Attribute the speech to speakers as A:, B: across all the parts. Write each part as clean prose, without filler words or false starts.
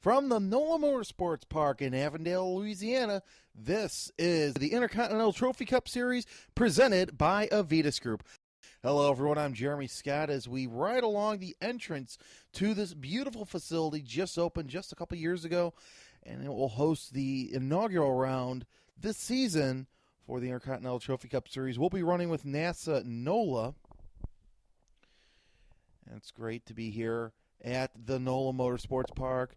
A: From the NOLA Motorsports Park in Avondale, Louisiana, this is the Intercontinental Trophy Cup Series presented by Avitus Group. Hello everyone, I'm Jeremy Scott as we ride along the entrance to this beautiful facility just opened just a couple years ago, and it will host the inaugural round this season for the Intercontinental Trophy Cup Series. We'll be running with NASA NOLA, and it's great to be here at the NOLA Motorsports Park.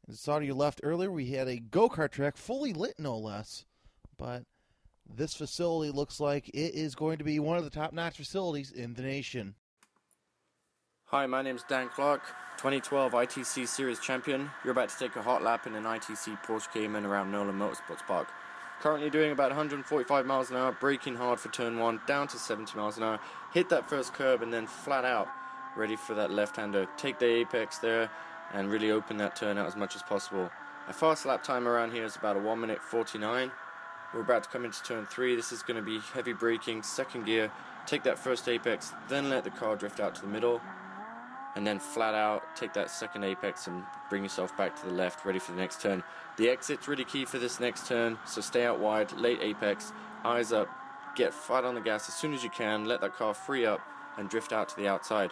A: As I saw to your left earlier, we had a go-kart track, fully lit no less, but this facility looks like it is going to be one of the top-notch facilities in the nation.
B: Hi, my name is Dan Clarke, 2012 ITC Series champion. You're about to take a hot lap in an ITC Porsche Cayman around NOLA Motorsports Park. Currently doing about 145 miles an hour, braking hard for turn 1, down to 70 miles an hour, hit that first curb and then flat out, ready for that left-hander. Take the apex there and really open that turn out as much as possible. A fast lap time around here is about a 1 minute 49. We're about to come into turn 3. This is going to be heavy braking, second gear. Take that first apex, then let the car drift out to the middle, and then flat out take that second apex and bring yourself back to the left, ready for the next turn. The exit's really key for this next turn, so stay out wide, late apex, eyes up, get flat on the gas as soon as you can, let that car free up and drift out to the outside.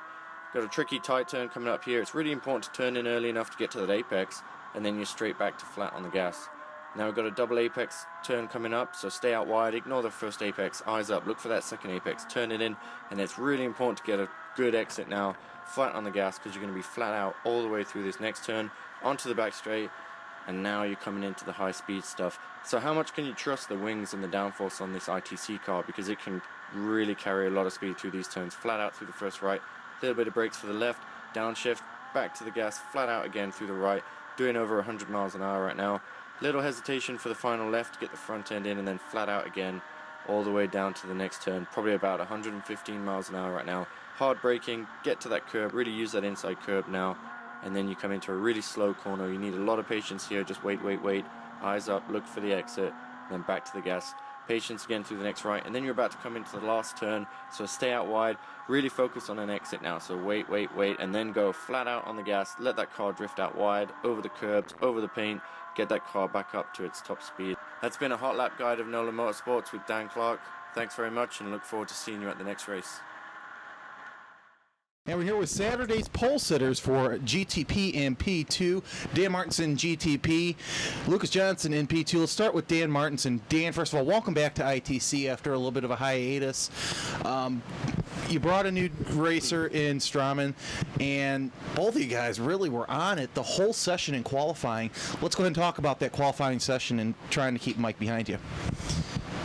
B: Got a tricky tight turn coming up here. It's really important to turn in early enough to get to that apex, and then you're straight back to flat on the gas. Now we've got a double apex turn coming up, so stay out wide, ignore the first apex, eyes up, look for that second apex, turn it in, and it's really important to get a good exit now, flat on the gas, because you're going to be flat out all the way through this next turn, onto the back straight, and now you're coming into the high speed stuff. So how much can you trust the wings and the downforce on this ITC car, because it can really carry a lot of speed through these turns, flat out through the first right, little bit of brakes for the left, downshift, back to the gas, flat out again through the right, doing over 100 miles an hour right now. Little hesitation for the final left to get the front end in, and then flat out again all the way down to the next turn, probably about 115 miles an hour right now. Hard braking, get to that curb, really use that inside curb now, and then you come into a really slow corner. You need a lot of patience here, just wait, eyes up, look for the exit, then back to the gas. Patience again through the next right, and then you're about to come into the last turn, so stay out wide, really focus on an exit now, so wait, and then go flat out on the gas, let that car drift out wide, over the curbs, over the paint, get that car back up to its top speed. That's been a hot lap guide of NOLA Motorsports with Dan Clarke. Thanks very much, and look forward to seeing you at the next race.
A: And we're here with Saturday's pole sitters for GTP and P2. Dan Martinson, GTP. Lukas Johnson in P2. Let's start with Dan Martinson. Dan, first of all, welcome back to ITC after a little bit of a hiatus. You brought a new racer in Strauman, and both of you guys really were on it the whole session in qualifying. Let's go ahead and talk about that qualifying session and trying to keep Mike behind you.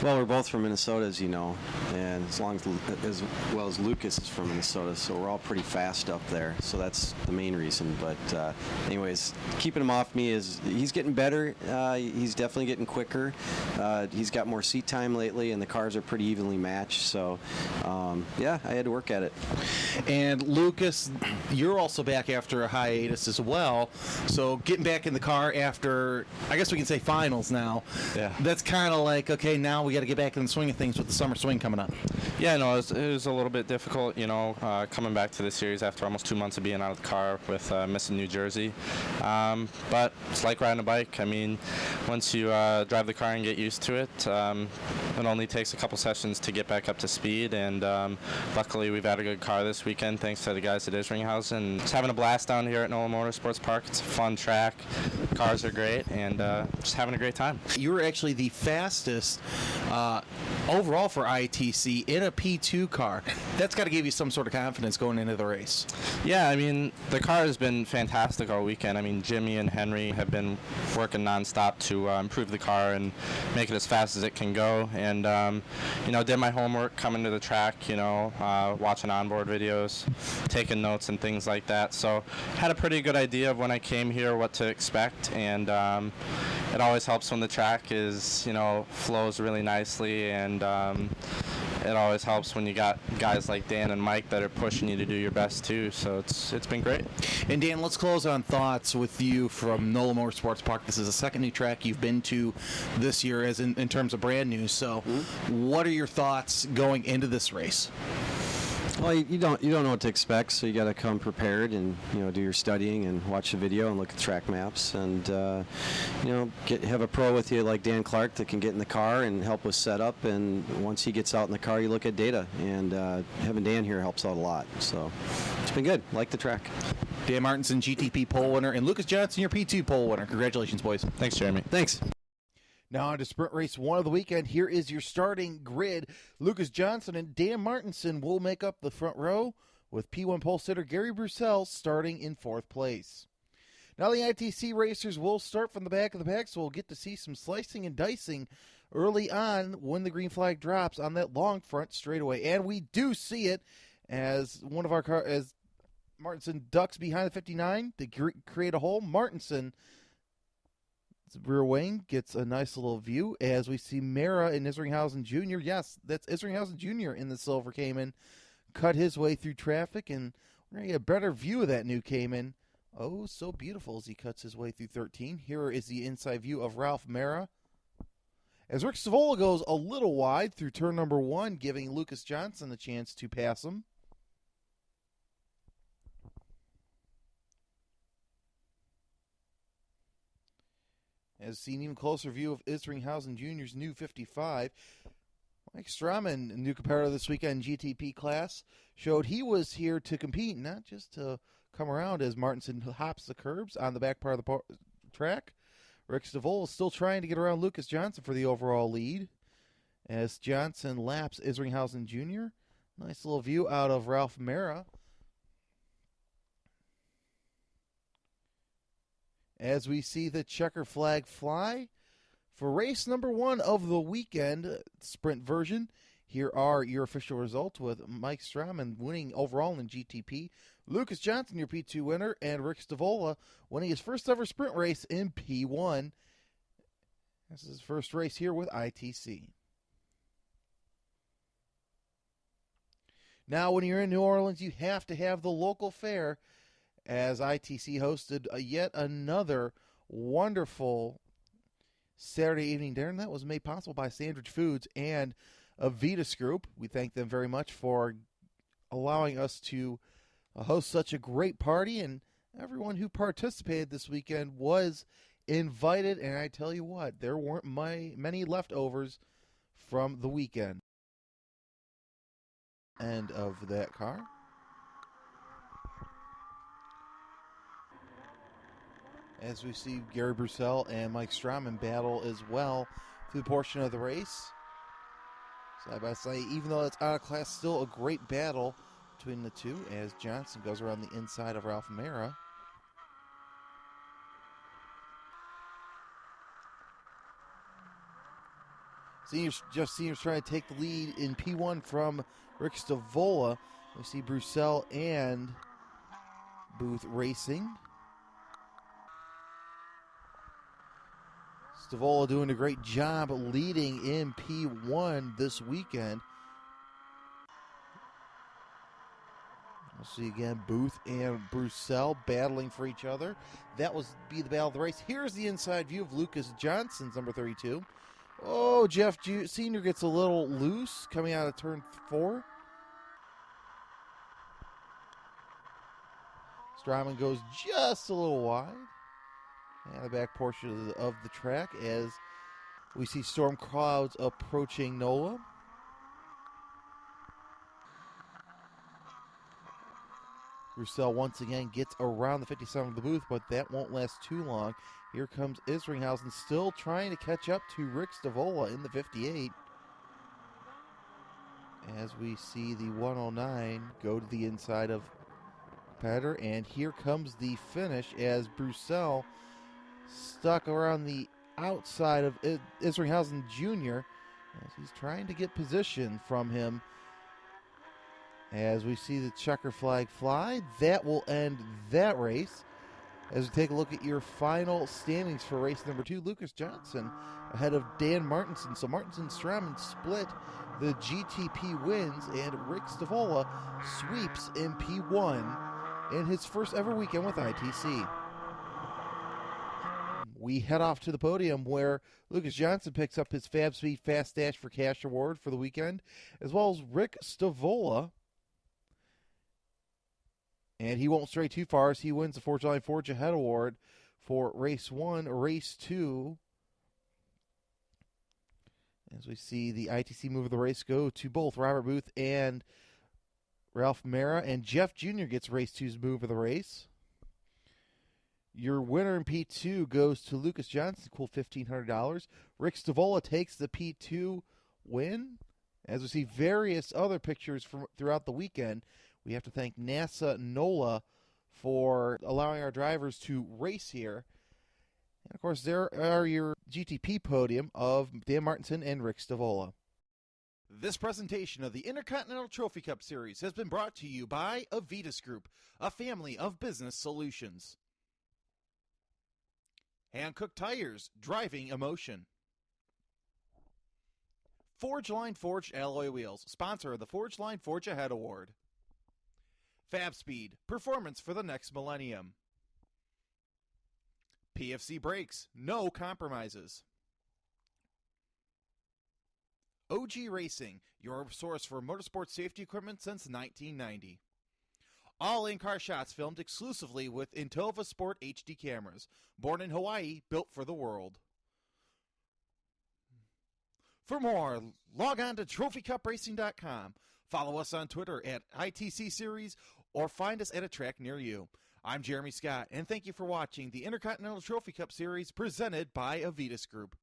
C: Well, we're both from Minnesota, as you know, and as well as Lukas is from Minnesota, so we're all pretty fast up there. So that's the main reason. But anyways, keeping him off me is he's getting better. He's definitely getting quicker. He's got more seat time lately, and the cars are pretty evenly matched. So yeah, I had to work at it.
A: And Lukas, you're also back after a hiatus as well. So getting back in the car after, I guess we can say finals now.
D: Yeah.
A: That's kind of like, okay, now we got to get back in the swing of things with the summer swing coming up.
D: Yeah, no, it was a little bit difficult, you know, coming back to the series after almost 2 months of being out of the car with missing New Jersey. But it's like riding a bike. I mean, once you drive the car and get used to it, it only takes a couple sessions to get back up to speed. And luckily, we've had a good car this weekend, thanks to the guys at Isringhausen. Just having a blast down here at NOLA Motorsports Park. It's a fun track. Cars are great, and just having a great time.
A: You were actually the fastest overall for ITC in a P2 car. That's got to give you some sort of confidence going into the race.
D: Yeah, I mean, the car has been fantastic all weekend. I mean, Jimmy and Henry have been working nonstop to improve the car and make it as fast as it can go. And, you know, did my homework coming to the track, you know, watching onboard videos, taking notes and things like that. So had a pretty good idea of when I came here what to expect. And it always helps when the track is, you know, flows really nicely, and it always helps when you got guys like Dan and Mike that are pushing you to do your best too. So it's been great.
A: And Dan, let's close on thoughts with you from NOLA Motorsports Park. This is the second new track you've been to this year, as in terms of brand new. So, what are your thoughts going into this race?
C: Well, you don't know what to expect, so you got to come prepared and do your studying and watch the video and look at the track maps and have a pro with you like Dan Clarke that can get in the car and help with setup. And once he gets out in the car, you look at data. And having Dan here helps out a lot. So it's been good. Like the track.
A: Dan Martinson, GTP pole winner, and Lukas Johnson, your P2 pole winner. Congratulations, boys.
D: Thanks, Jeremy.
C: Thanks.
A: Now on to sprint race 1 of the weekend. Here is your starting grid. Lukas Johnson and Dan Martinson will make up the front row, with P1 pole sitter Gary Brussell starting in 4th place. Now the ITC racers will start from the back of the pack, so we'll get to see some slicing and dicing early on when the green flag drops on that long front straightaway. And we do see it as one of our cars, as Martinson ducks behind the 59 to create a hole. Martinson, rear wing, gets a nice little view as we see Mara and Isringhausen Jr. Yes, that's Isringhausen Jr. in the silver Cayman. Cut his way through traffic, and we're going to get a better view of that new Cayman. Oh, so beautiful as he cuts his way through 13. Here is the inside view of Ralph Mara. As Rick Stavola goes a little wide through turn number 1, giving Lukas Johnson a chance to pass him. As seen, even closer view of Isringhausen Jr.'s new 55. Mike Strauman, new competitor this weekend GTP class, showed he was here to compete, not just to come around as Martinson hops the curbs on the back part of the track. Rick Stavola is still trying to get around Lukas Johnson for the overall lead as Johnson laps Isringhausen Jr. Nice little view out of Ralph Mara. As we see the checker flag fly for race number 1 of the weekend, sprint version. Here are your official results, with Mike Strauman winning overall in GTP, Lukas Johnson, your P2 winner, and Rick Stavola winning his first ever sprint race in P1. This is his first race here with ITC. Now, when you're in New Orleans, you have to have the local fair, as ITC hosted yet another wonderful Saturday evening dinner. That was made possible by Sandwich Foods and Avitus Group. We thank them very much for allowing us to host such a great party, and everyone who participated this weekend was invited, and I tell you what, there weren't many leftovers from the weekend. End of that car. As we see Gary Brussell and Mike Strauman battle as well through the portion of the race. Side by side, even though it's out of class, still a great battle between the two as Johnson goes around the inside of Ralph Mara. Seniors trying to take the lead in P1 from Rick Stavola. We see Brussell and Booth racing. Stavola doing a great job leading in P1 this weekend. We'll see again Booth and Brussell battling for each other. That will be the battle of the race. Here's the inside view of Lukas Johnson's number 32. Oh, Jeff Sr. gets a little loose coming out of turn 4. Strauman goes just a little wide. And the back portion of the track as we see storm clouds approaching NOLA. Brussell once again gets around the 57 of the booth, but that won't last too long. Here comes Isringhausen still trying to catch up to Rick Stavola in the 58. As we see the 109 go to the inside of Patter, and here comes the finish as Brussell stuck around the outside of Isringhausen Jr. as he's trying to get position from him. As we see the checker flag fly, that will end that race. As we take a look at your final standings for race number 2, Lukas Johnson ahead of Dan Martinson. So Martinson and Strauman split the GTP wins, and Rick Stavola sweeps in P1 in his first ever weekend with ITC. We head off to the podium where Lukas Johnson picks up his Fab Speed Fast Dash for Cash award for the weekend, as well as Rick Stavola And he won't stray too far as he wins the Forge Line Forge Ahead Award for Race 1, Race 2. As we see the ITC move of the race go to both Robert Booth and Ralph Mara, and Jeff Jr. gets Race 2's move of the race. Your winner in P2 goes to Lukas Johnson, cool $1,500. Rick Stavola takes the P2 win. As we see various other pictures from throughout the weekend, we have to thank NASA NOLA for allowing our drivers to race here. And, of course, there are your GTP podium of Dan Martinson and Rick Stavola. This presentation of the Intercontinental Trophy Cup Series has been brought to you by Avitus Group, a family of business solutions. Hankook Tires, driving emotion. Forge Line Forged Alloy Wheels, sponsor of the Forge Line Forge Ahead Award. Fab Speed, performance for the next millennium. PFC Brakes, no compromises. OG Racing, your source for motorsport safety equipment since 1990. All in-car shots filmed exclusively with Intova Sport HD cameras. Born in Hawaii, built for the world. For more, log on to TrophyCupRacing.com. Follow us on Twitter at ITC Series or find us at a track near you. I'm Jeremy Scott, and thank you for watching the Intercontinental Trophy Cup Series presented by Avitus Group.